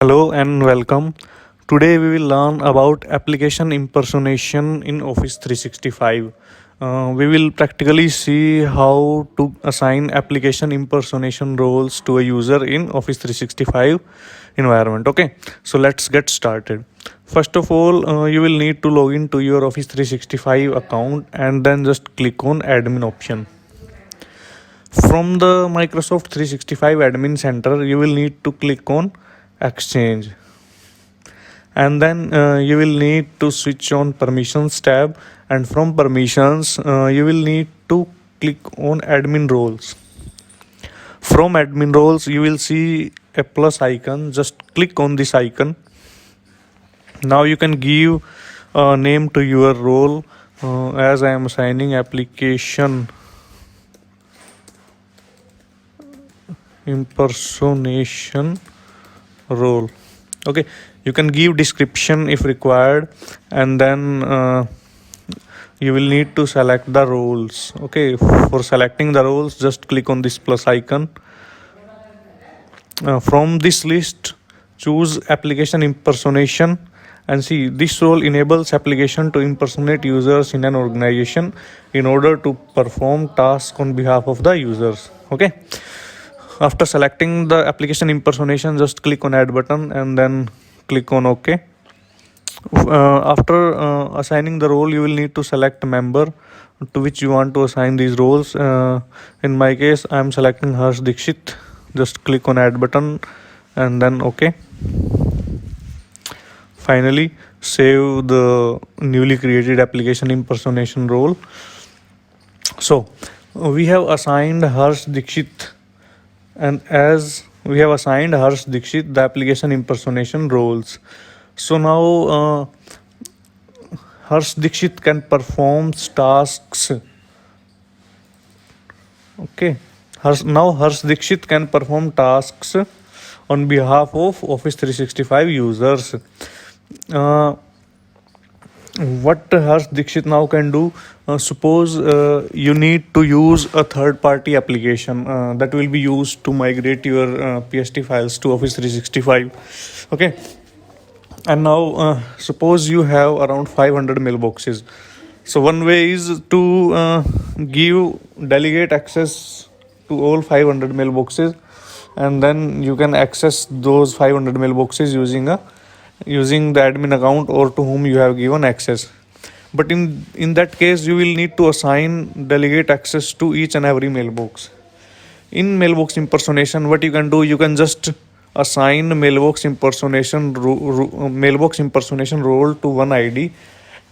Hello and welcome. Today we will learn about application impersonation in Office 365. We will practically see how to assign application impersonation roles to a user in Office 365 environment. Okay, so let's get started. First of all, you will need to log in to your Office 365 account and then just click on admin option. From the Microsoft 365 admin center, you will need to click on exchange, and then you will need to switch on permissions tab, and from permissions you will need to click on admin roles. From admin roles you will see a plus icon. Just click on this icon. Now you can give a name to your role, as I am assigning application impersonation role. Okay, you can give description if required, and then you will need to select the roles. Okay, for selecting the roles just click on this plus icon. From this list choose application impersonation, and see, this role enables application to impersonate users in an organization in order to perform tasks on behalf of the users. Okay, after selecting the application impersonation just click on add button and then click on OK. After assigning the role you will need to select a member to which you want to assign these roles. In my case I am selecting Harsh Dikshit. Just click on add button and then OK. Finally save the newly created application impersonation role. So we have assigned Harsh Dikshit, and as we have assigned Harsh Dikshit the application impersonation roles. So now Harsh Dikshit can perform tasks. Okay, now Harsh Dikshit can perform tasks on behalf of Office 365 users. What Harsh Dikshit now can do, suppose you need to use a third-party application that will be used to migrate your PST files to Office 365. Okay, and now suppose you have around 500 mailboxes. So one way is to delegate access to all 500 mailboxes, and then you can access those 500 mailboxes using the admin account or to whom you have given access. But in that case you will need to assign delegate access to each and every mailbox. In mailbox impersonation, what you can do, you can just assign mailbox impersonation role to one ID,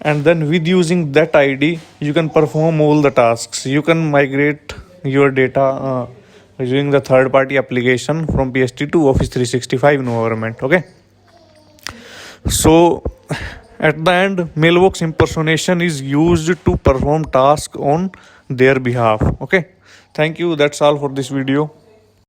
and then with using that ID you can perform all the tasks. You can migrate your data using the third party application from PST to Office 365 environment. Okay, so at the end mailbox impersonation is used to perform tasks on their behalf. Okay, thank you. That's all for this video.